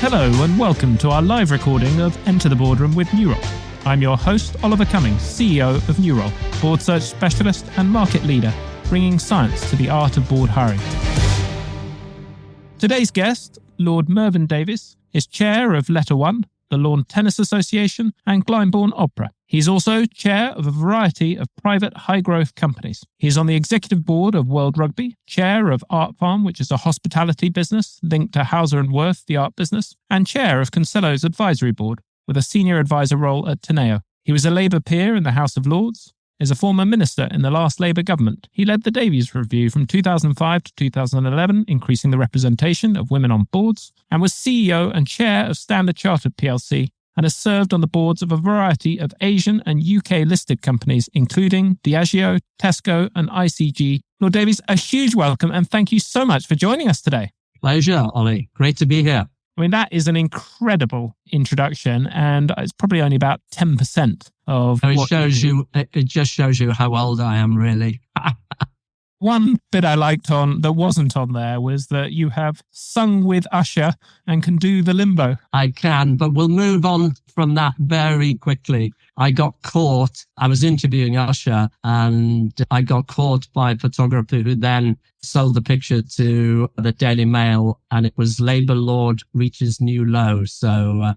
Hello and welcome to our live recording of Enter the Boardroom with Newroll. I'm your host, Oliver Cummings, CEO of Newroll, board search specialist and market leader, bringing science to the art of board hiring. Today's guest, Lord Mervyn Davies, is Chair of LetterOne, the Lawn Tennis Association and Glyndebourne Opera. He's also chair of a variety of private high-growth companies. He's on the executive board of World Rugby, chair of Art Farm, which is a hospitality business linked to Hauser & Wirth, the art business, and chair of Consello's advisory board, with a senior advisor role at Teneo. He was a Labour peer in the House of Lords, is a former minister in the last Labour government. He led the Davies Review from 2005 to 2011, increasing the representation of women on boards, and was CEO and chair of Standard Chartered plc, and has served on the boards of a variety of Asian and UK-listed companies, including Diageo, Tesco and ICG. Lord Davies, a huge welcome and thank you so much for joining us today. Pleasure, Ollie. Great to be here. I mean, that is an incredible introduction, and it's probably only about 10% of It just shows you how old I am, really. One bit I liked that wasn't on there was that you have sung with Usher and can do the limbo. I can, but we'll move on from that very quickly. I got caught. I was interviewing Usher and I got caught by a photographer who then sold the picture to the Daily Mail, and it was Labour Lord reaches new low. So,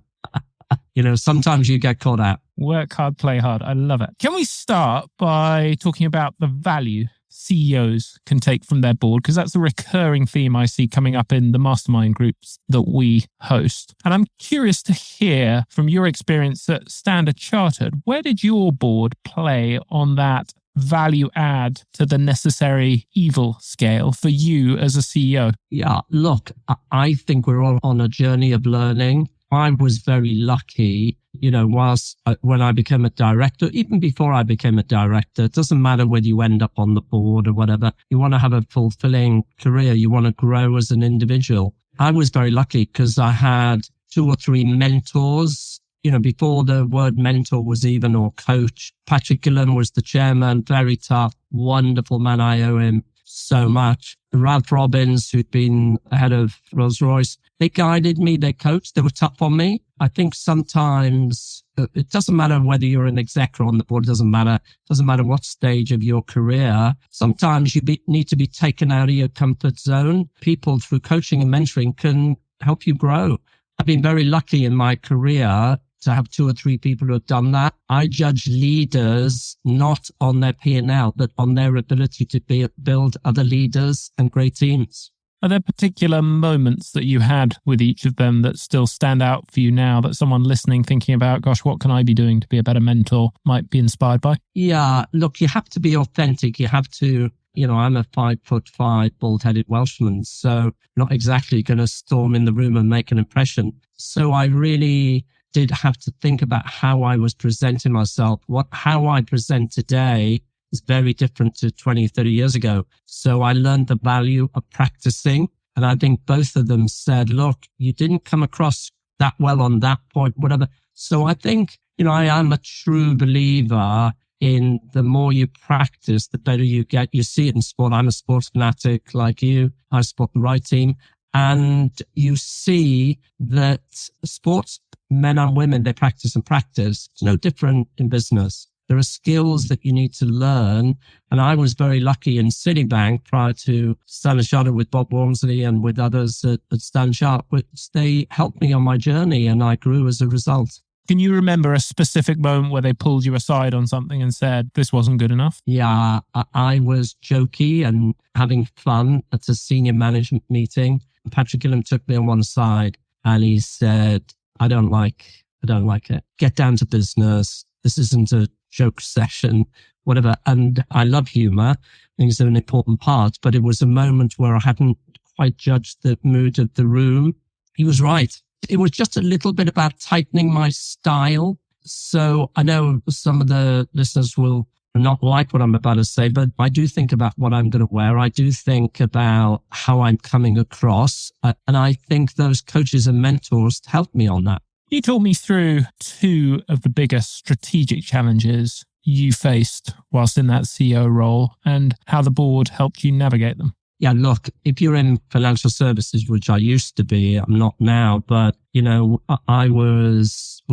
sometimes you get caught out. Work hard, play hard. I love it. Can we start by talking about the value CEOs can take from their board? Because that's a recurring theme I see coming up in the mastermind groups that we host. And I'm curious to hear from your experience at Standard Chartered, where did your board play on that value add to the necessary evil scale for you as a CEO? Yeah, look, I think we're all on a journey of learning. I was very lucky, when I became a director, even before I became a director, it doesn't matter whether you end up on the board or whatever. You want to have a fulfilling career. You want to grow as an individual. I was very lucky because I had 2 or 3 mentors, before the word mentor was even, or coach. Patrick Gillen was the chairman, very tough, wonderful man. I owe him so much. Ralph Robbins, who'd been head of Rolls-Royce, they guided me, they coached, they were tough on me. I think sometimes it doesn't matter whether you're an exec or on the board, it doesn't matter what stage of your career. Sometimes you need to be taken out of your comfort zone. People through coaching and mentoring can help you grow. I've been very lucky in my career to have 2 or 3 people who have done that. I judge leaders not on their P&L, but on their ability to build other leaders and great teams. Are there particular moments that you had with each of them that still stand out for you now, that someone listening thinking about, gosh, what can I be doing to be a better mentor might be inspired by? Yeah, look, you have to be authentic. You have to, I'm a 5'5" bald-headed Welshman, so not exactly going to storm in the room and make an impression. So I really did have to think about how I was presenting myself. How I present today is very different to 20, 30 years ago. So I learned the value of practicing. And I think both of them said, look, you didn't come across that well on that point, whatever. So I think, I am a true believer in the more you practice, the better you get. You see it in sport. I'm a sports fanatic like you. I support the right team. And you see that sports men and women, they practice and practice. It's no different in business. There are skills that you need to learn. And I was very lucky in Citibank prior to Standard Chartered with Bob Wormsley and with others at Standard Chartered, which they helped me on my journey and I grew as a result. Can you remember a specific moment where they pulled you aside on something and said, this wasn't good enough? Yeah, I was jokey and having fun at a senior management meeting. Patrick Gillen took me on one side and he said, I don't like it. Get down to business. This isn't a joke session, whatever. And I love humor. I think it's an important part, but it was a moment where I hadn't quite judged the mood of the room. He was right. It was just a little bit about tightening my style. So I know some of the listeners will not like what I'm about to say, but I do think about what I'm going to wear. I do think about how I'm coming across. And I think those coaches and mentors helped me on that. You talk me through 2 of the biggest strategic challenges you faced whilst in that CEO role and how the board helped you navigate them. Yeah, look, if you're in financial services, which I used to be, I'm not now, but We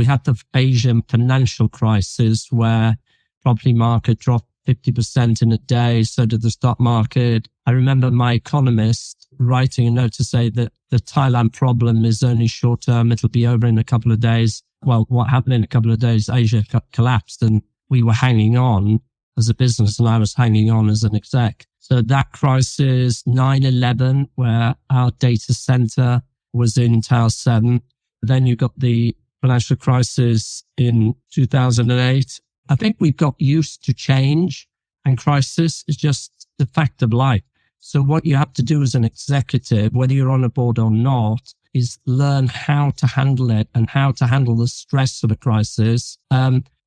had the Asian financial crisis where property market dropped 50% in a day. So did the stock market. I remember my economist writing a note to say that the Thailand problem is only short term. It'll be over in a couple of days. Well, what happened in a couple of days? Asia collapsed and we were hanging on as a business and I was hanging on as an exec. So that crisis, 9/11, where our data center was in Tower 7. Then you got the financial crisis in 2008. I think we've got used to change, and crisis is just the fact of life. So what you have to do as an executive, whether you're on a board or not, is learn how to handle it and how to handle the stress of a crisis.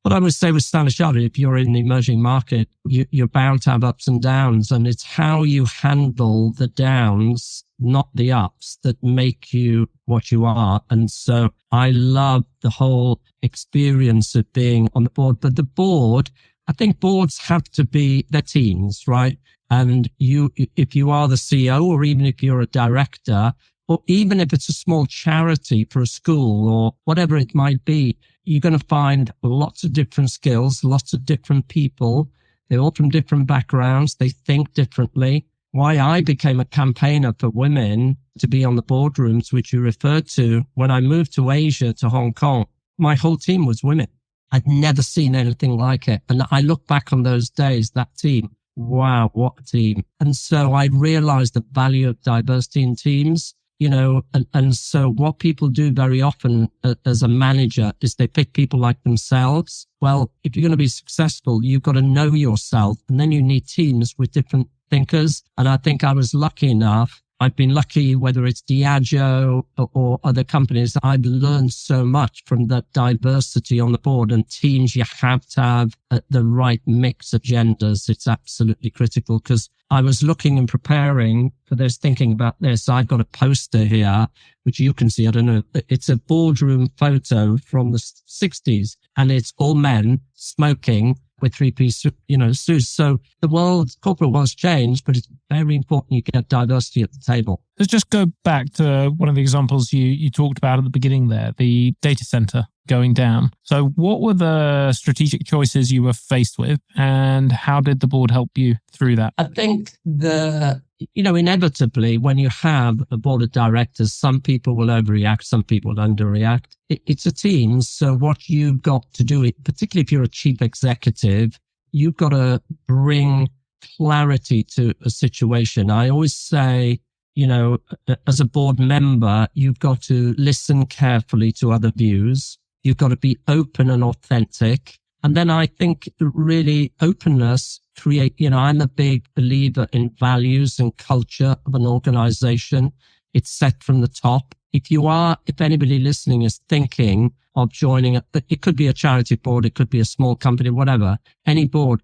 But I would say with Standard Chartered, if you're in the emerging market, you're bound to have ups and downs, and it's how you handle the downs, not the ups, that make you what you are. And so I love the whole experience of being on the board. But the board, I think boards have to be their teams, right? And if you are the CEO, or even if you're a director, or even if it's a small charity for a school or whatever it might be, you're going to find lots of different skills, lots of different people. They're all from different backgrounds. They think differently. Why I became a campaigner for women to be on the boardrooms, which you referred to, when I moved to Asia, to Hong Kong, my whole team was women. I'd never seen anything like it. And I look back on those days, that team, wow, what a team. And so I realized the value of diversity in teams. And so what people do very often as a manager is they pick people like themselves. Well, if you're going to be successful, you've got to know yourself, and then you need teams with different thinkers. And I think I was lucky enough. I've been lucky, whether it's Diageo or other companies, I've learned so much from that diversity on the board, and teams. You have to have the right mix of genders. It's absolutely critical, because I was looking and preparing for this, thinking about this. I've got a poster here, which you can see. I don't know. It's a boardroom photo from the 60s, and it's all men smoking with three-piece, suits. So the corporate world's changed, but it's very important you get diversity at the table. Let's just go back to one of the examples you talked about at the beginning there, the data center going down. So what were the strategic choices you were faced with, and how did the board help you through that? I think inevitably, when you have a board of directors, some people will overreact, some people will underreact. It's a team. So what you've got to do, particularly if you're a chief executive, you've got to bring clarity to a situation. I always say, as a board member, you've got to listen carefully to other views. You've got to be open and authentic. And then I think really openness I'm a big believer in values and culture of an organization. It's set from the top. If anybody listening is thinking of joining it could be a charity board, it could be a small company, whatever, any board,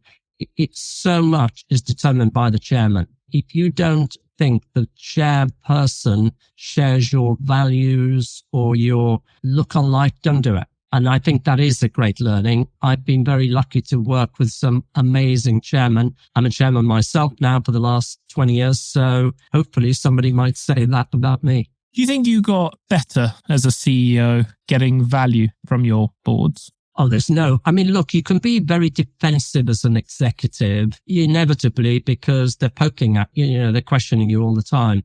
it's so much is determined by the chairman. If you don't think the chairperson shares your values or your look on life, don't do it. And I think that is a great learning. I've been very lucky to work with some amazing chairmen. I'm a chairman myself now for the last 20 years. So hopefully somebody might say that about me. Do you think you got better as a CEO getting value from your boards? Oh, look, you can be very defensive as an executive, inevitably, because they're poking at you, they're questioning you all the time.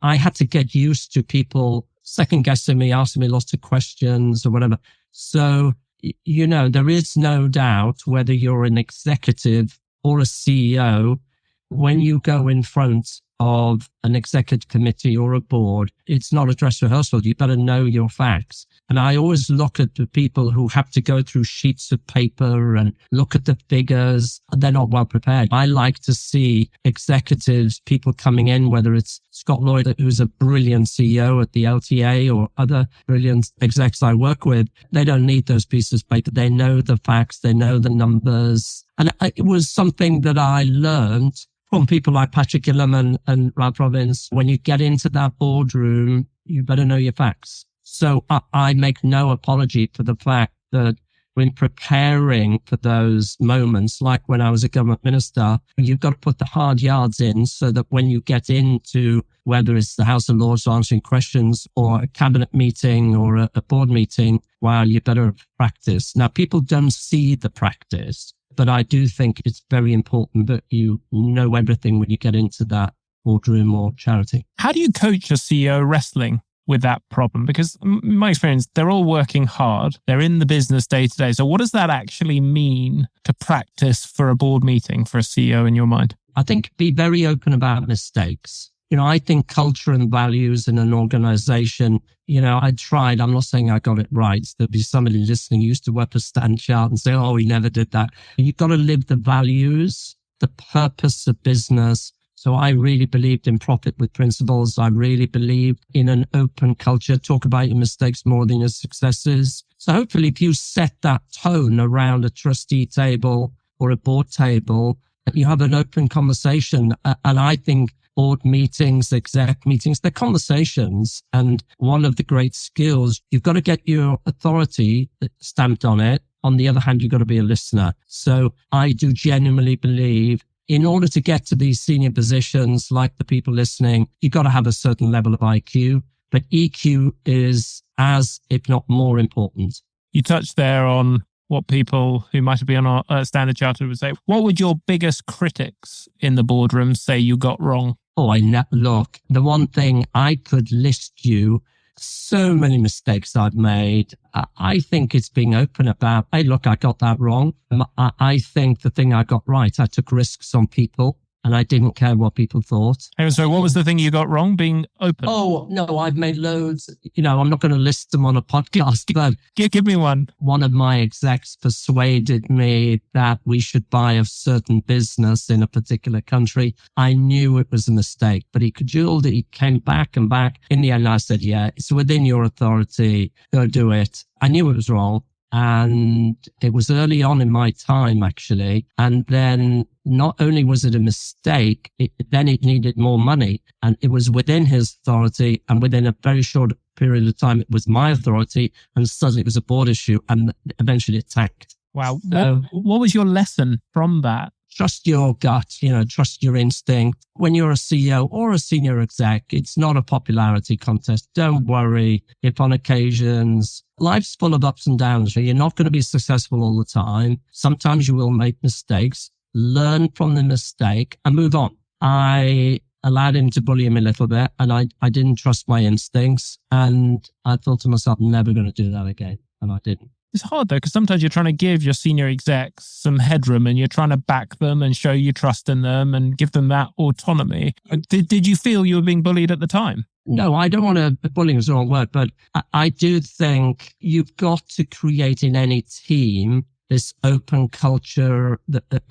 I had to get used to people second guessing me, asking me lots of questions or whatever. So, there is no doubt whether you're an executive or a CEO, when you go in front of an executive committee or a board, it's not a dress rehearsal. You better know your facts. And I always look at the people who have to go through sheets of paper and look at the figures. They're not well prepared. I like to see executives, people coming in, whether it's Scott Lloyd, who's a brilliant CEO at the LTA, or other brilliant execs I work with. They don't need those pieces of paper. They know the facts. They know the numbers. And it was something that I learned from people like Patrick Gilliam and Ralph Robbins. When you get into that boardroom, you better know your facts. So I make no apology for the fact that in preparing for those moments, like when I was a government minister, you've got to put the hard yards in so that when you get into whether it's the House of Lords answering questions or a cabinet meeting or a board meeting, wow, you better practice. Now, people don't see the practice, but I do think it's very important that you know everything when you get into that boardroom or charity. How do you coach a CEO wrestling with that problem? Because in my experience, they're all working hard. They're in the business day to day. So what does that actually mean to practice for a board meeting for a CEO in your mind? I think be very open about mistakes. I think culture and values in an organization, I'm not saying I got it right. There'll be somebody listening who used to work for Stan Chart and say, oh, we never did that. You've got to live the values, the purpose of business. So I really believed in profit with principles. I really believed in an open culture. Talk about your mistakes more than your successes. So hopefully if you set that tone around a trustee table or a board table, you have an open conversation. And I think board meetings, exec meetings, they're conversations. And one of the great skills, you've got to get your authority stamped on it. On the other hand, you've got to be a listener. So I do genuinely believe in order to get to these senior positions, like the people listening, you've got to have a certain level of IQ, but EQ is as, if not more important. You touched there on what people who might have been on a Standard Chartered would say. What would your biggest critics in the boardroom say you got wrong? Oh, look, the one thing I could list you, so many mistakes I've made. I think it's being open about, hey, look, I got that wrong. I think the thing I got right, I took risks on people and I didn't care what people thought. So what was the thing you got wrong? Being open? Oh, no, I've made loads. I'm not going to list them on a podcast, but give me one. One of my execs persuaded me that we should buy a certain business in a particular country. I knew it was a mistake, but he cajoled it. He came back and back. In the end, I said, yeah, it's within your authority. Go do it. I knew it was wrong. And it was early on in my time, actually. And then not only was it a mistake, then it needed more money. And it was within his authority. And within a very short period of time, it was my authority. And suddenly it was a board issue. And eventually it tanked. Wow. So, what was your lesson from that? Trust your gut, trust your instinct. When you're a CEO or a senior exec, it's not a popularity contest. Don't worry if on occasions life's full of ups and downs. You're not going to be successful all the time. Sometimes you will make mistakes. Learn from the mistake and move on. I allowed him to bully him a little bit and I didn't trust my instincts. And I thought to myself, I'm never going to do that again. And I didn't. It's hard though, because sometimes you're trying to give your senior execs some headroom and you're trying to back them and show you trust in them and give them that autonomy. Did you feel you were being bullied at the time? No, I don't want to, bullying is the wrong word, but I do think you've got to create in any team this open culture,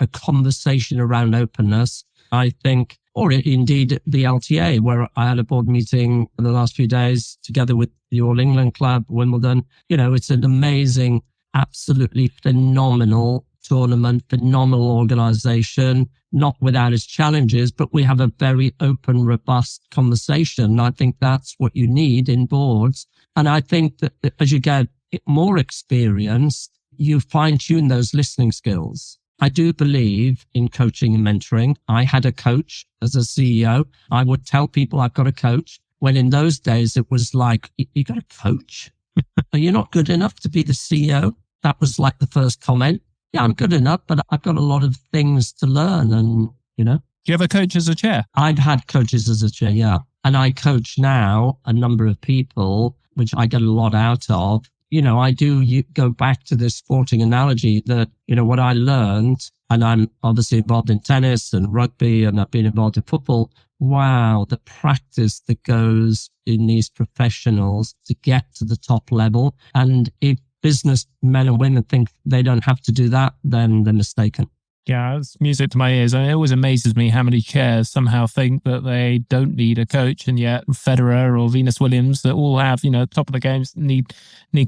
a conversation around openness. I think, or indeed the LTA, where I had a board meeting in the last few days together with the All England Club, Wimbledon. It's an amazing, absolutely phenomenal tournament, phenomenal organization, not without its challenges, but we have a very open, robust conversation. I think that's what you need in boards. And I think that as you get more experience, you fine tune those listening skills. I do believe in coaching and mentoring. I had a coach as a CEO. I would tell people I've got a coach, when in those days it was like, you got a coach? Are you not good enough to be the CEO? That was like the first comment. Yeah, I'm good enough, but I've got a lot of things to learn and, Do you have a coach as a chair? I've had coaches as a chair, yeah. And I coach now a number of people, which I get a lot out of. I do go back to this sporting analogy that, what I learned, and I'm obviously involved in tennis and rugby and I've been involved in football. Wow, the practice that goes in these professionals to get to the top level. And if business men and women think they don't have to do that, then they're mistaken. Yeah, it's music to my ears. It always amazes me how many chairs somehow think that they don't need a coach, and yet Federer or Venus Williams that all have, top of the games need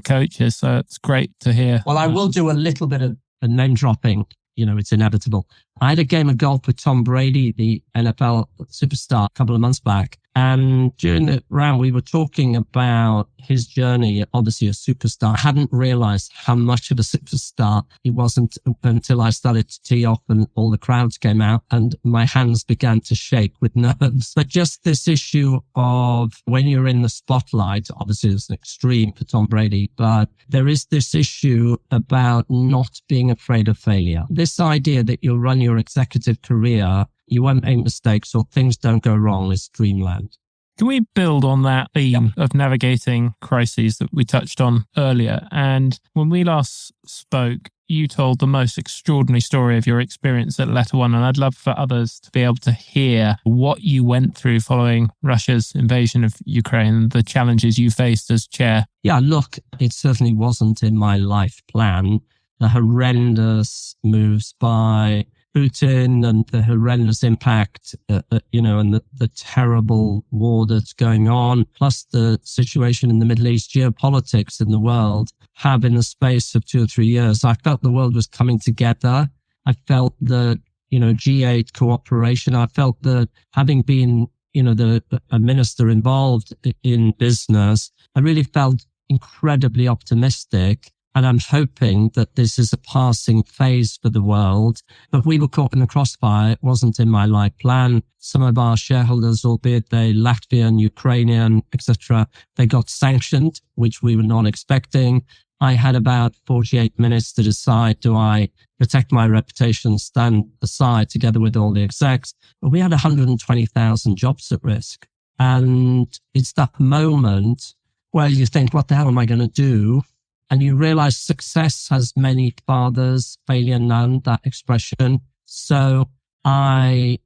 coaches. So it's great to hear. Well, I will do a little bit of name dropping. It's inevitable. I had a game of golf with Tom Brady, the NFL superstar, a couple of months back. And during the round, we were talking about his journey, obviously a superstar. I hadn't realized how much of a superstar he wasn't until I started to tee off and all the crowds came out and my hands began to shake with nerves. But just this issue of when you're in the spotlight, obviously it's an extreme for Tom Brady, but there is this issue about not being afraid of failure. This idea that you'll run your executive career, you won't make mistakes or things don't go wrong is dreamland. Can we build on that theme of navigating crises that we touched on earlier? And when we last spoke, you told the most extraordinary story of your experience at LetterOne, and I'd love for others to be able to hear what you went through following Russia's invasion of Ukraine, the challenges you faced as chair. Yeah, look, it certainly wasn't in my life plan. The horrendous moves by Putin and the horrendous impact, and the terrible war that's going on, plus the situation in the Middle East, geopolitics in the world, have in the space of 2 or 3 years, I felt the world was coming together. I felt the, G8 cooperation. I felt that having been, a minister involved in business, I really felt incredibly optimistic. And I'm hoping that this is a passing phase for the world. But we were caught in the crossfire. It wasn't in my life plan. Some of our shareholders, albeit they Latvian, Ukrainian, etc., they got sanctioned, which we were not expecting. I had about 48 minutes to decide, do I protect my reputation, stand aside together with all the execs? But we had 120,000 jobs at risk. And it's that moment where you think, what the hell am I going to do? And you realize success has many fathers, failure none, that expression. So I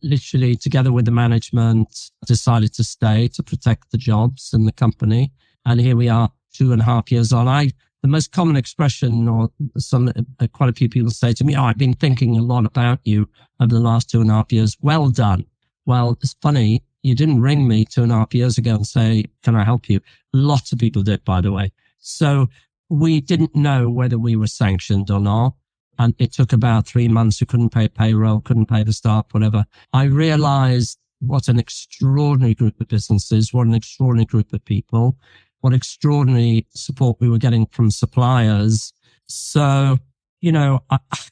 literally, together with the management, decided to stay to protect the jobs in the company. And here we are 2.5 years on. The most common expression, or quite a few people say to me, I've been thinking a lot about you over the last 2.5 years. Well done. Well, it's funny. You didn't ring me 2.5 years ago and say, can I help you? Lots of people did, by the way. So we didn't know whether we were sanctioned or not. And it took about 3 months. We couldn't pay payroll, couldn't pay the staff, whatever. I realized what an extraordinary group of businesses, what an extraordinary group of people, what extraordinary support we were getting from suppliers. So,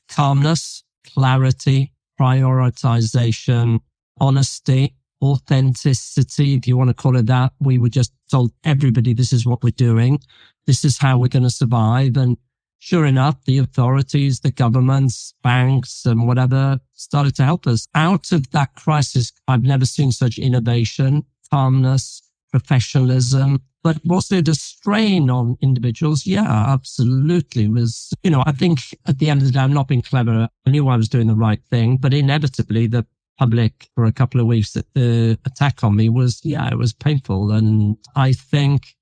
calmness, clarity, prioritization, honesty, authenticity, if you want to call it that. We were just told everybody, this is what we're doing. This is how we're going to survive. And sure enough, the authorities, the governments, banks and whatever started to help us. Out of that crisis, I've never seen such innovation, calmness, professionalism. But was there a strain on individuals? Yeah, absolutely. It was, I think at the end of the day, I'm not being clever. I knew I was doing the right thing, but inevitably the public for a couple of weeks that the attack on me was, it was painful. And I think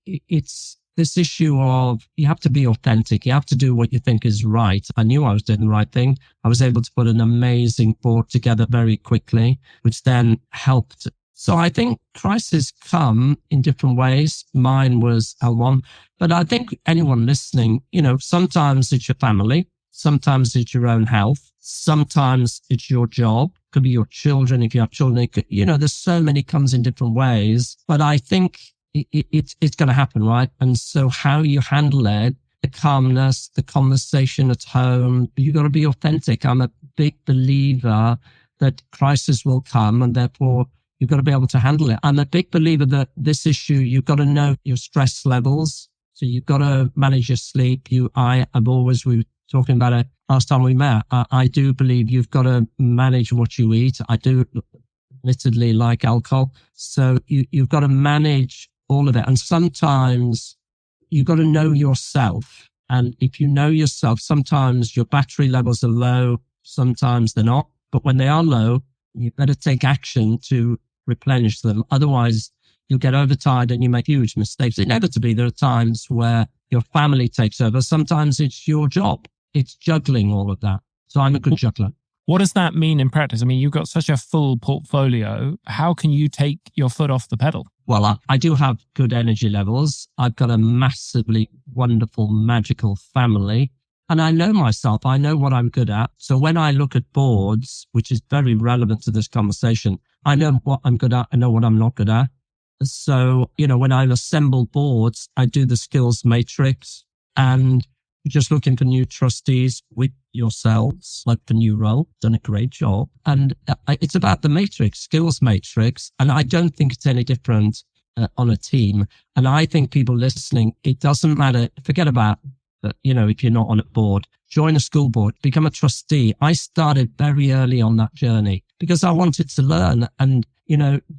it's this issue of you have to be authentic. You have to do what you think is right. I knew I was doing the right thing. I was able to put an amazing board together very quickly, which then helped. So I think crises come in different ways. Mine was L1, but I think anyone listening, sometimes it's your family. Sometimes it's your own health. Sometimes it's your job. Could be your children. If you have children, there's so many comes in different ways, but I think it's going to happen, right? And so how you handle it, the calmness, the conversation at home, you got to be authentic. I'm a big believer that crisis will come and therefore you've got to be able to handle it. I'm a big believer that this issue, you've got to know your stress levels. So you've got to manage your sleep. We were talking about it last time we met. I do believe you've got to manage what you eat. I do admittedly like alcohol. So you've got to manage all of it. And sometimes you've got to know yourself. And if you know yourself, sometimes your battery levels are low, sometimes they're not. But when they are low, you better take action to replenish them. Otherwise, you'll get overtired and you make huge mistakes. Inevitably, there are times where your family takes over. Sometimes it's your job. It's juggling all of that. So I'm a good juggler. What does that mean in practice? I mean, you've got such a full portfolio. How can you take your foot off the pedal? Well, I do have good energy levels. I've got a massively wonderful, magical family. And I know myself, I know what I'm good at. So when I look at boards, which is very relevant to this conversation, I know what I'm good at. I know what I'm not good at. So, when I assemble boards, I do the skills matrix and just looking for new trustees with yourselves, like the new role, done a great job. And it's about the matrix, skills matrix. And I don't think it's any different on a team. And I think people listening, it doesn't matter. Forget about, if you're not on a board, join a school board, become a trustee. I started very early on that journey because I wanted to learn. And,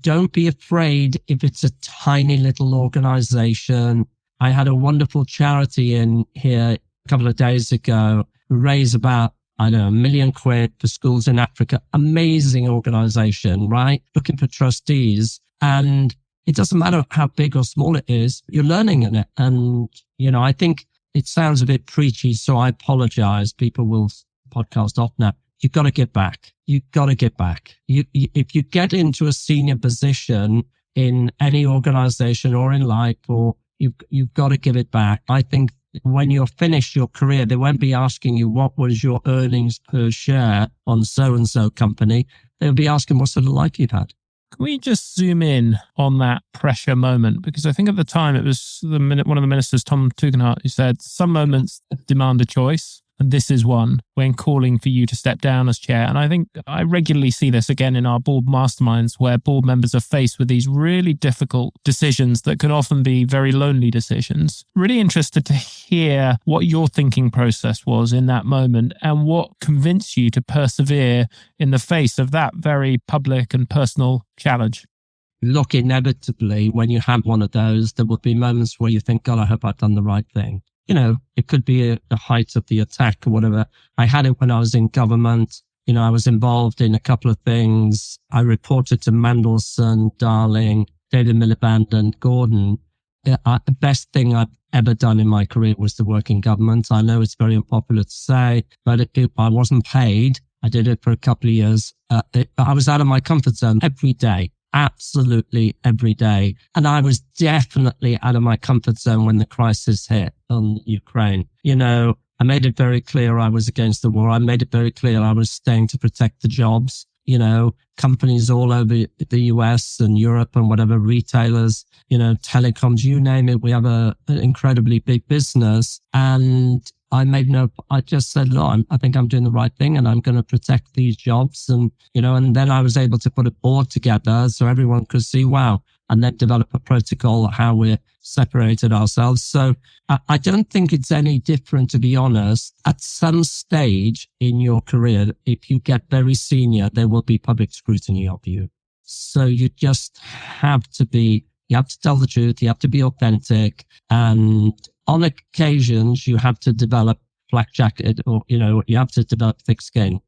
don't be afraid if it's a tiny little organization. I had a wonderful charity in here a couple of days ago who raised about, £1 million for schools in Africa. Amazing organization, right? Looking for trustees. And it doesn't matter how big or small it is, you're learning in it. And, I think it sounds a bit preachy, so I apologize. People will podcast off now. You've got to get back. You've got to get back. If you get into a senior position in any organization or in life, or you've got to give it back. I think when you're finished your career, they won't be asking you what was your earnings per share on so-and-so company. They'll be asking what sort of life you've had. Can we just zoom in on that pressure moment? Because I think at the time it was one of the ministers, Tom Tugendhat, who said some moments demand a choice. And this is one when calling for you to step down as chair. And I think I regularly see this again in our board masterminds where board members are faced with these really difficult decisions that can often be very lonely decisions. Really interested to hear what your thinking process was in that moment and what convinced you to persevere in the face of that very public and personal challenge. Look, inevitably, when you have one of those, there will be moments where you think, God, I hope I've done the right thing. It could be the height of the attack or whatever. I had it when I was in government. I was involved in a couple of things. I reported to Mandelson, Darling, David Miliband and Gordon. The best thing I've ever done in my career was to work in government. I know it's very unpopular to say, but I wasn't paid. I did it for a couple of years. I was out of my comfort zone every day. Absolutely every day. And I was definitely out of my comfort zone when the crisis hit on Ukraine. I made it very clear I was against the war. I made it very clear I was staying to protect the jobs. Companies all over the US and Europe and whatever, retailers, telecoms, you name it. We have an incredibly big business. And I just said, look, I think I'm doing the right thing and I'm going to protect these jobs. And, and then I was able to put a board together so everyone could see, wow, and then develop a protocol, how we're separated ourselves. So I don't think it's any different, to be honest. At some stage in your career, if you get very senior, there will be public scrutiny of you. So you just have to tell the truth. You have to be authentic. And on occasions, you have to develop flak jacket or, you have to develop thick skin.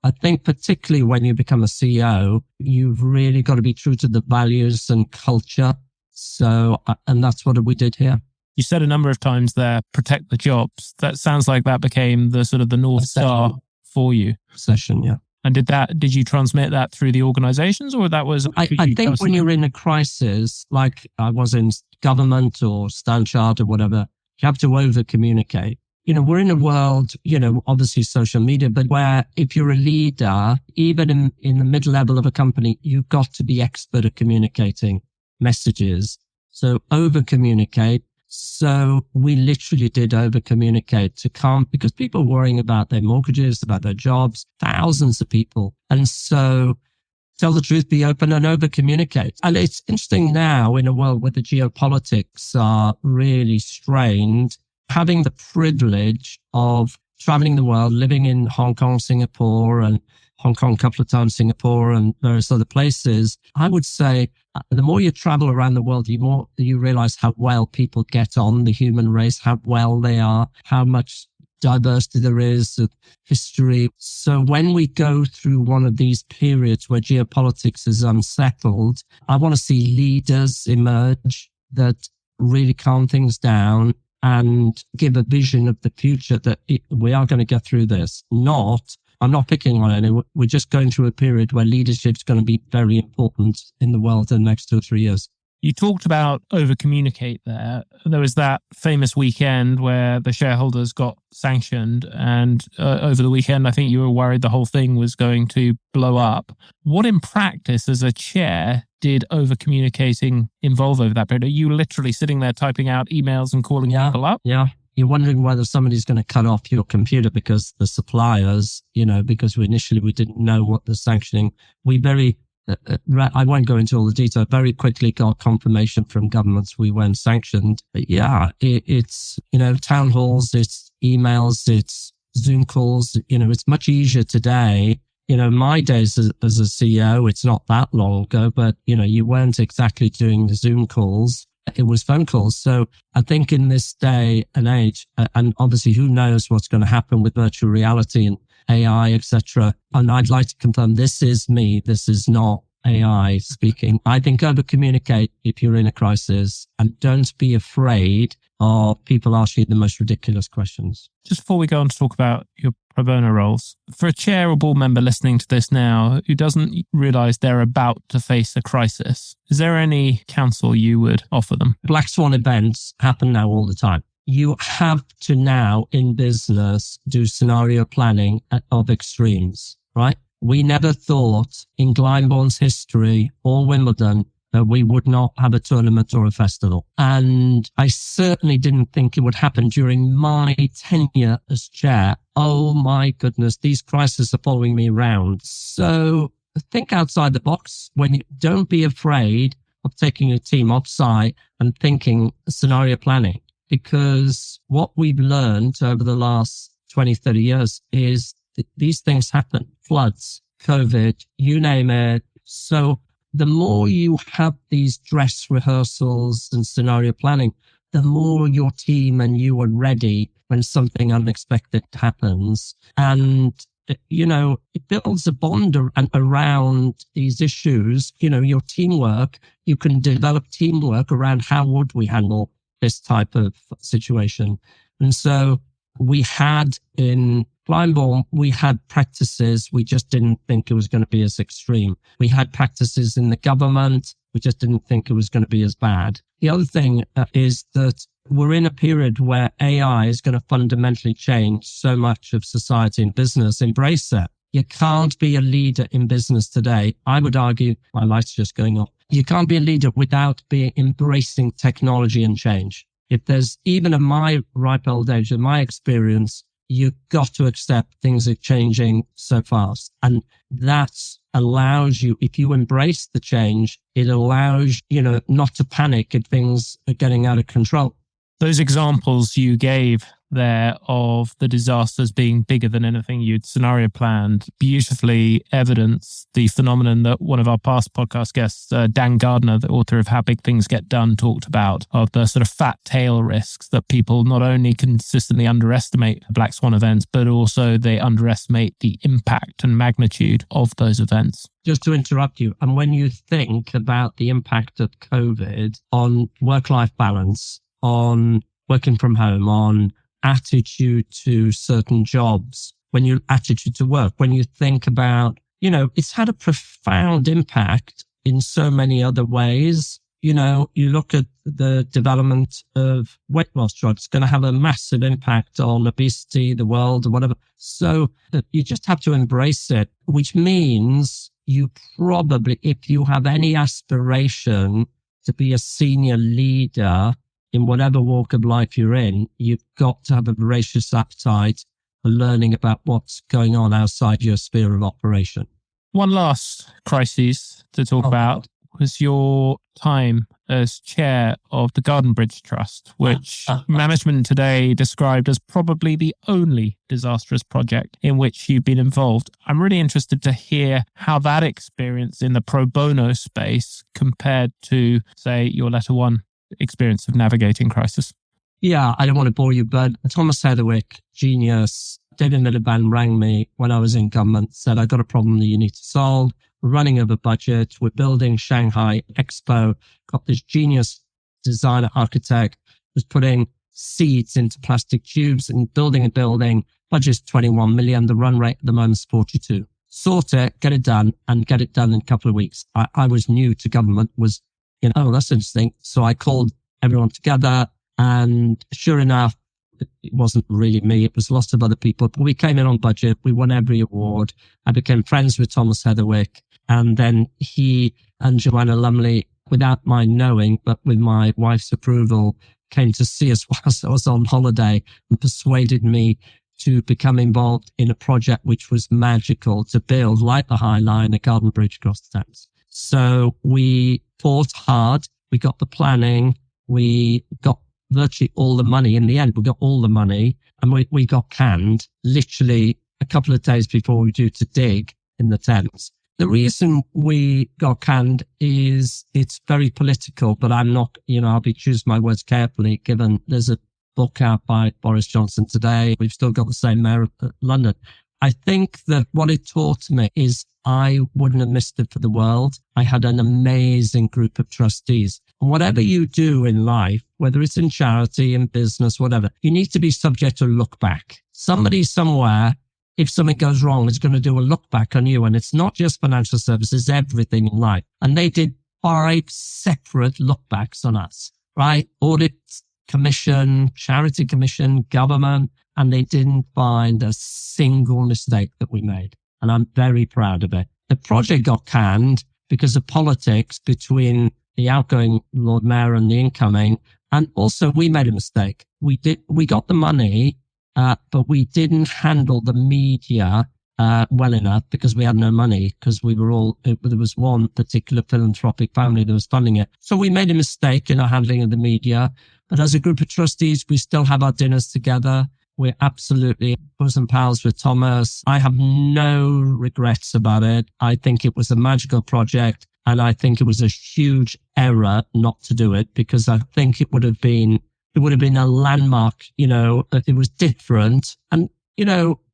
I think particularly when you become a CEO, you've really got to be true to the values and culture. So, and that's what we did here. You said a number of times there, protect the jobs. That sounds like that became the sort of the North Star for you. Session, yeah. And did you transmit that through the organizations or that was? I think when you're in a crisis, like I was in government or Stan Chart or whatever, you have to over communicate. We're in a world, obviously social media, but where if you're a leader, even in the mid-level of a company, you've got to be expert at communicating messages. So over communicate. So we literally did over communicate because people were worrying about their mortgages, about their jobs, thousands of people. And so tell the truth, be open and over communicate. And it's interesting now in a world where the geopolitics are really strained, having the privilege of traveling the world, living in Hong Kong, Singapore, and Hong Kong a couple of times, Singapore and various other places. I would say the more you travel around the world, the more you realize how well people get on, the human race, how well they are, how much diversity there is of history. So when we go through one of these periods where geopolitics is unsettled, I want to see leaders emerge that really calm things down and give a vision of the future that we are going to get through this. I'm not picking on any. We're just going through a period where leadership is going to be very important in the world in the next 2 or 3 years. You talked about over-communicate there. There was that famous weekend where the shareholders got sanctioned, and over the weekend, I think you were worried the whole thing was going to blow up. What in practice as a chair did over-communicating involve over that period? Are you literally sitting there typing out emails and calling people up? Yeah. You're wondering whether somebody's going to cut off your computer because the suppliers, because we didn't know what the sanctioning, I won't go into all the detail, very quickly got confirmation from governments we weren't sanctioned. But yeah, it's, town halls, it's emails, it's Zoom calls, it's much easier today. My days as a CEO, it's not that long ago, but, you weren't exactly doing the Zoom calls. It was phone calls. So I think in this day and age, and obviously who knows what's going to happen with virtual reality and AI, etc. And I'd like to confirm this is me. This is not AI speaking. I think over communicate if you're in a crisis, and don't be afraid of people asking you the most ridiculous questions. Just before we go on to talk about your pro bono roles, for a chair or board member listening to this now who doesn't realise they're about to face a crisis, is there any counsel you would offer them? Black swan events happen now all the time. You have to now in business do scenario planning of extremes, right? We never thought in Glyndebourne's history or Wimbledon that we would not have a tournament or a festival. And I certainly didn't think it would happen during my tenure as chair. Oh my goodness, these crises are following me around. So think outside the box. Don't be afraid of taking a team offsite and thinking scenario planning, because what we've learned over the last 20, 30 years is that these things happen. Floods, COVID, you name it. So the more you have these dress rehearsals and scenario planning, the more your team and you are ready when something unexpected happens. And, it builds a bond around these issues. Your teamwork, you can develop teamwork around how would we handle this type of situation. And so we had in Glyndebourne, we had practices. We just didn't think it was going to be as extreme. We had practices in the government. We just didn't think it was going to be as bad. The other thing is that we're in a period where AI is going to fundamentally change so much of society and business. Embrace it. You can't be a leader in business today. I would argue, my light's just going off. You can't be a leader without embracing technology and change. If there's even in my ripe old age, in my experience, you've got to accept things are changing so fast. And that allows you, if you embrace the change, it allows, not to panic if things are getting out of control. Those examples you gave there of the disasters being bigger than anything you'd scenario planned beautifully evidence the phenomenon that one of our past podcast guests, Dan Gardner, the author of How Big Things Get Done, talked about, of the sort of fat tail risks that people not only consistently underestimate black swan events, but also they underestimate the impact and magnitude of those events. Just to interrupt you, and when you think about the impact of COVID on work-life balance, on working from home, on attitude to certain jobs, attitude to work, when you think about, it's had a profound impact in so many other ways. You look at the development of weight loss drugs, it's going to have a massive impact on obesity, the world, or whatever. So you just have to embrace it, which means you probably, if you have any aspiration to be a senior leader in whatever walk of life you're in, you've got to have a voracious appetite for learning about what's going on outside your sphere of operation. One last crisis to talk about was your time as chair of the Garden Bridge Trust, which management today described as probably the only disastrous project in which you've been involved. I'm really interested to hear how that experience in the pro bono space compared to, say, your LetterOne experience of navigating crisis. Yeah, I don't want to bore you, but Thomas Heatherwick, genius, David Miliband rang me when I was in government, said, I got a problem that you need to solve. We're running over budget. We're building Shanghai Expo. Got this genius designer architect who's putting seeds into plastic tubes and building a building. Budget's 21 million. The run rate at the moment is 42. Sort it, get it done, and get it done in a couple of weeks. I was new to government, was Oh, that's interesting. So I called everyone together, and sure enough, it wasn't really me. It was lots of other people, but we came in on budget. We won every award. I became friends with Thomas Heatherwick, and then he and Joanna Lumley, without my knowing, but with my wife's approval, came to see us whilst I was on holiday and persuaded me to become involved in a project which was magical to build, like the High Line, a garden bridge across the Thames. So we fought hard. We got the planning. We got virtually all the money. In the end, we got all the money, and we got canned literally a couple of days before we were due to dig in the Thames. The reason we got canned is it's very political, but I'm not, I'll be choosing my words carefully, given there's a book out by Boris Johnson today. We've still got the same mayor of London. I think that what it taught me is I wouldn't have missed it for the world. I had an amazing group of trustees. And whatever you do in life, whether it's in charity, in business, whatever, you need to be subject to a look back. Somebody somewhere, if something goes wrong, is going to do a look back on you. And it's not just financial services, everything in life. And they did 5 separate look backs on us, right? Audit commission, charity commission, government, and they didn't find a single mistake that we made. And I'm very proud of it. The project got canned because of politics between the outgoing Lord Mayor and the incoming. And also we made a mistake. We got the money, but we didn't handle the media well enough because we had no money, because there was one particular philanthropic family that was funding it. So we made a mistake in our handling of the media. But as a group of trustees, we still have our dinners together. We're absolutely bosom pals with Thomas. I have no regrets about it. I think it was a magical project, and I think it was a huge error not to do it, because I think it would have been a landmark, it was different. And,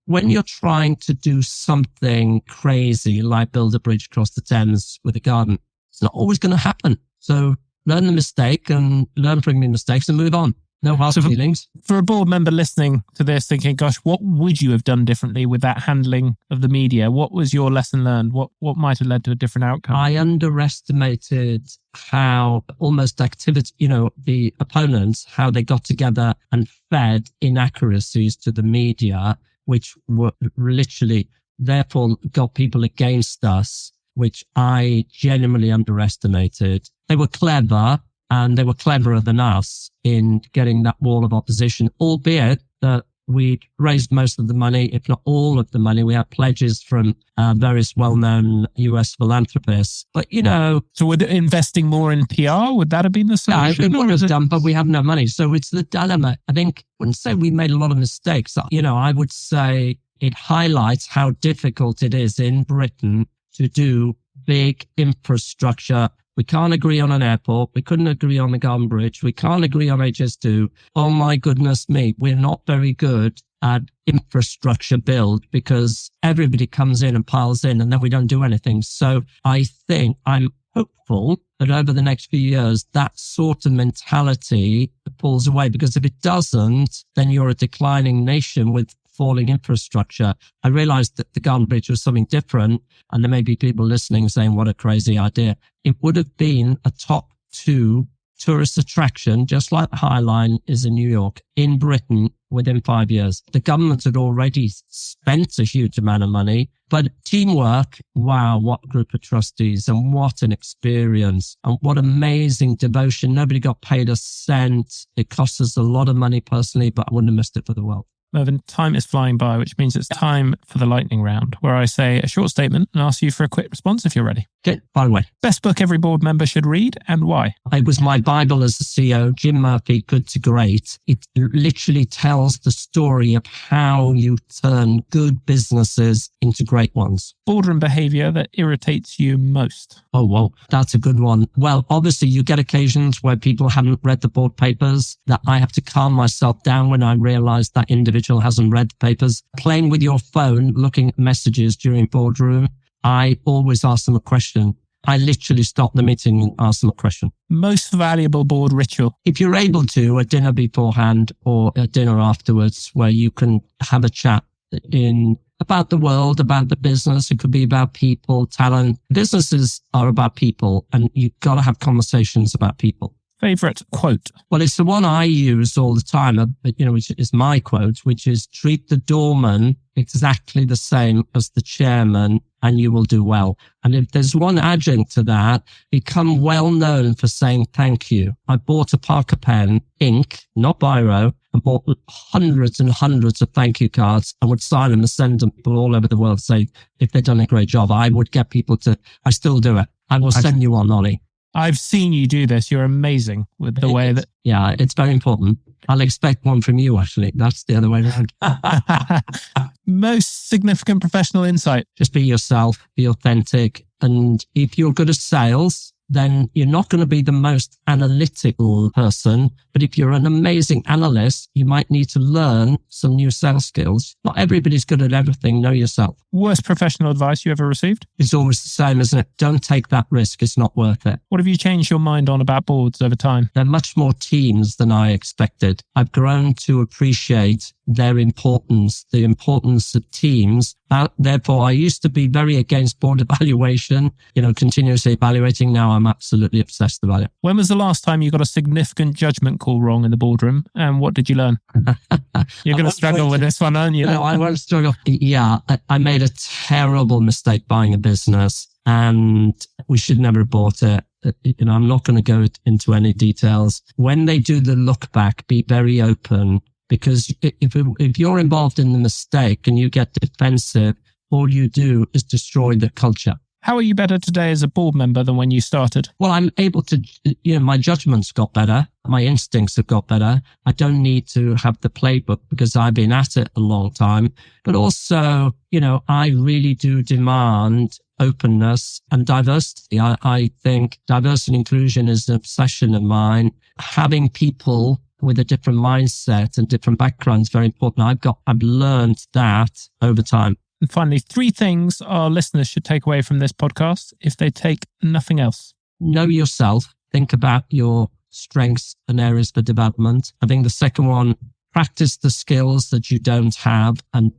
when you're trying to do something crazy like build a bridge across the Thames with a garden, it's not always going to happen. So learn the mistake and learn from your mistakes and move on. No hard feelings. For a board member listening to this thinking, gosh, what would you have done differently with that handling of the media? What was your lesson learned? What might have led to a different outcome? I underestimated how almost activity, the opponents, how they got together and fed inaccuracies to the media, which were literally, therefore, got people against us, which I genuinely underestimated. They were clever, and they were cleverer than us in getting that wall of opposition, albeit that we'd raised most of the money, if not all of the money. We had pledges from various well-known US philanthropists. But, So would investing more in PR, would that have been the solution? Yeah, it would have done, but we have no money. So it's the dilemma. I wouldn't say we made a lot of mistakes. I would say it highlights how difficult it is in Britain to do big infrastructure. We can't agree on an airport. We couldn't agree on the Garden Bridge. We can't agree on HS2. Oh my goodness me. We're not very good at infrastructure build because everybody comes in and piles in and then we don't do anything. So I think I'm hopeful that over the next few years, that sort of mentality pulls away, because if it doesn't, then you're a declining nation with falling infrastructure. I realized that the Garden Bridge was something different, and there may be people listening saying, what a crazy idea. It would have been a top 2 tourist attraction, just like the High Line is in New York, in Britain within 5 years. The government had already spent a huge amount of money, but teamwork, wow, what a group of trustees, and what an experience, and what amazing devotion. Nobody got paid a cent. It cost us a lot of money personally, but I wouldn't have missed it for the world. Mervyn, time is flying by, which means it's time for the lightning round, where I say a short statement and ask you for a quick response if you're ready. Okay, by the way. Best book every board member should read, and why? It was my Bible as a CEO, Jim Murphy, Good to Great. It literally tells the story of how you turn good businesses into great ones. Boardroom behavior that irritates you most? Oh, well, that's a good one. Well, obviously you get occasions where people haven't read the board papers, that I have to calm myself down when I realize that individual hasn't read the papers. Playing with your phone, looking at messages during boardroom, I always ask them a question. I literally stop the meeting and ask them a question. Most valuable board ritual? If you're able to, a dinner beforehand or a dinner afterwards where you can have a chat in about the world, about the business. It could be about people, talent. Businesses are about people, and you've got to have conversations about people. Favorite quote? Well, it's the one I use all the time, which is my quote, which is treat the doorman exactly the same as the chairman and you will do well. And if there's one adjunct to that, become well known for saying thank you. I bought a Parker pen, ink, not biro, and bought hundreds and hundreds of thank you cards. I would sign them and send them people all over the world saying if they've done a great job. I would get people to, I still do it. I will send you one, Ollie. I've seen you do this. You're amazing with the way that... Yeah, it's very important. I'll expect one from you, actually. That's the other way around. Most significant professional insight? Just be yourself, be authentic. And if you're good at sales, then you're not going to be the most analytical person. But if you're an amazing analyst, you might need to learn some new sales skills. Not everybody's good at everything. Know yourself. Worst professional advice you ever received? It's always the same, isn't it? Don't take that risk. It's not worth it. What have you changed your mind on about boards over time? They're much more teams than I expected. I've grown to appreciate their importance, the importance of teams. Therefore, I used to be very against board evaluation, continuously evaluating. Now I'm absolutely obsessed about it. When was the last time you got a significant judgment call wrong in the boardroom? And what did you learn? You're going to struggle with this one, aren't you? No, I won't struggle. Yeah, I made a terrible mistake buying a business and we should never have bought it. I'm not going to go into any details. When they do the look back, be very open, because if you're involved in the mistake and you get defensive, all you do is destroy the culture. How are you better today as a board member than when you started? Well, I'm able to, my judgment's got better. My instincts have got better. I don't need to have the playbook because I've been at it a long time. But also, I really do demand openness and diversity. I think diversity and inclusion is an obsession of mine. Having people with a different mindset and different backgrounds is very important. I've learned that over time. And finally, 3 things our listeners should take away from this podcast if they take nothing else. Know yourself. Think about your strengths and areas for development. I think the second one, practice the skills that you don't have, and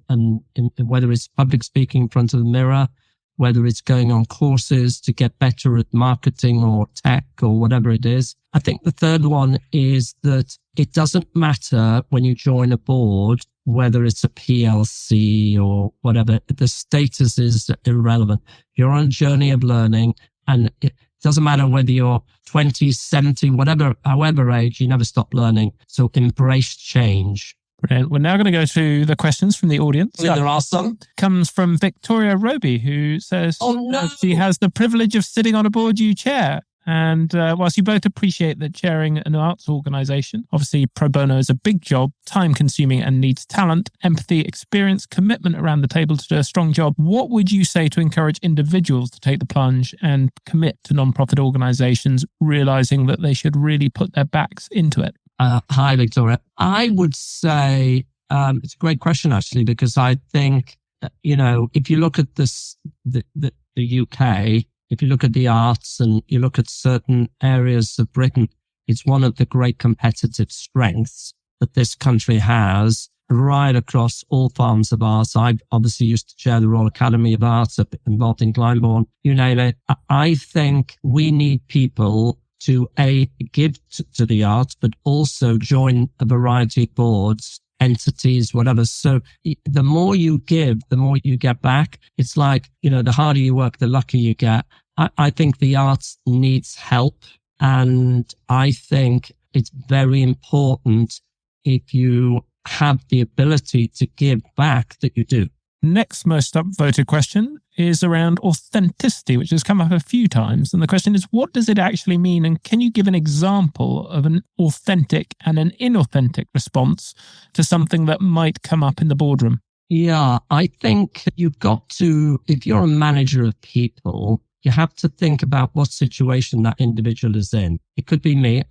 whether it's public speaking in front of the mirror, whether it's going on courses to get better at marketing or tech or whatever it is. I think the third one is that it doesn't matter when you join a board, whether it's a PLC or whatever, the status is irrelevant. You're on a journey of learning, and it doesn't matter whether you're 20, 70, however age, you never stop learning. So embrace change. Brilliant. We're now going to go to the questions from the audience. Yeah, there are some. Comes from Victoria Roby, who says she has the privilege of sitting on a board you chair. And whilst you both appreciate that chairing an arts organisation, obviously pro bono is a big job, time-consuming and needs talent, empathy, experience, commitment around the table to do a strong job, what would you say to encourage individuals to take the plunge and commit to non-profit organisations, realising that they should really put their backs into it? Hi, Victoria. I would say it's a great question, actually, because I think, if you look at this, the UK, if you look at the arts and you look at certain areas of Britain, it's one of the great competitive strengths that this country has right across all forms of arts. I obviously used to chair the Royal Academy of Arts, involved in Glyndebourne, you name it. I think we need people to give to the arts, but also join a variety of boards, entities, whatever. So the more you give, the more you get back. It's like, the harder you work, the luckier you get. I think the arts needs help. And I think it's very important if you have the ability to give back that you do. Next most upvoted question is around authenticity, which has come up a few times. And the question is, what does it actually mean? And can you give an example of an authentic and an inauthentic response to something that might come up in the boardroom? Yeah, I think you've got to, if you're a manager of people, you have to think about what situation that individual is in. It could be me.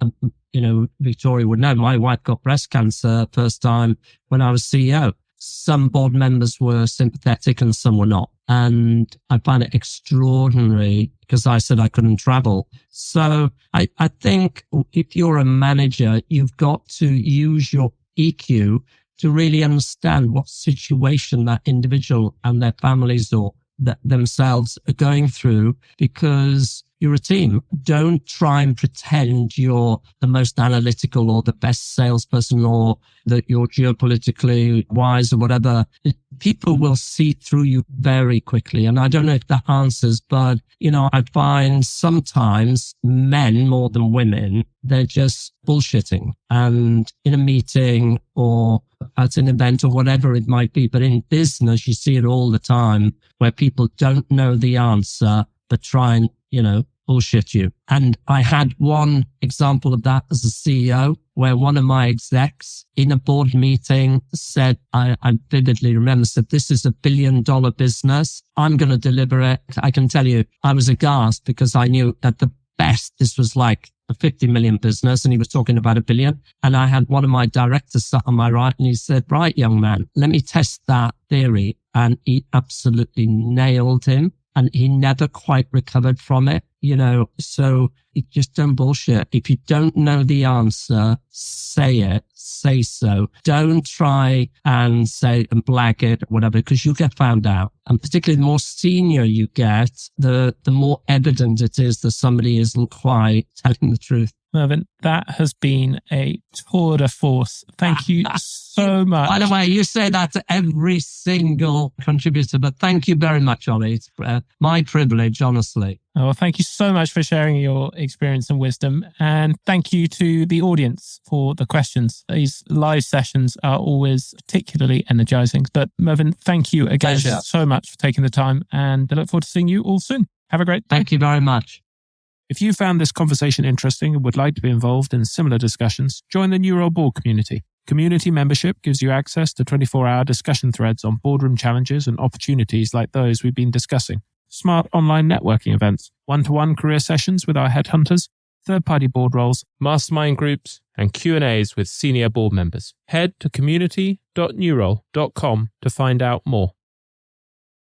Victoria would know. My wife got breast cancer first time when I was CEO. Some board members were sympathetic and some were not. And I find it extraordinary because I said I couldn't travel. So I think if you're a manager, you've got to use your EQ to really understand what situation that individual and their families or themselves are going through, because you're a team. Don't try and pretend you're the most analytical or the best salesperson or that you're geopolitically wise or whatever. People will see through you very quickly. And I don't know if that answers, but, I find sometimes men more than women, they're just bullshitting. And in a meeting or at an event or whatever it might be, but in business, you see it all the time where people don't know the answer, but try and, bullshit you. And I had one example of that as a CEO where one of my execs in a board meeting said, I vividly remember, said, this is $1 billion business. I'm going to deliver it. I can tell you, I was aghast because I knew that the best, this was like a 50 million business and he was talking about $1 billion. And I had one of my directors sat on my right and he said, right, young man, let me test that theory. And he absolutely nailed him. And he never quite recovered from it, so you just don't bullshit. If you don't know the answer, say it, say so. Don't try and say and blag it or whatever, because you'll get found out. And particularly the more senior you get, the more evident it is that somebody isn't quite telling the truth. Mervyn, that has been a tour de force. Thank you so much. By the way, you say that to every single contributor, but thank you very much, Ollie. It's my privilege, honestly. Oh, well, thank you so much for sharing your experience and wisdom. And thank you to the audience for the questions. These live sessions are always particularly energizing. But Mervyn, thank you again so much for taking the time, and I look forward to seeing you all soon. Have a great day. Thank you very much. If you found this conversation interesting and would like to be involved in similar discussions, join the New Role Board community. Community membership gives you access to 24-hour discussion threads on boardroom challenges and opportunities like those we've been discussing. Smart online networking events, one-to-one career sessions with our headhunters, third-party board roles, mastermind groups, and Q&As with senior board members. Head to community.newrole.com to find out more.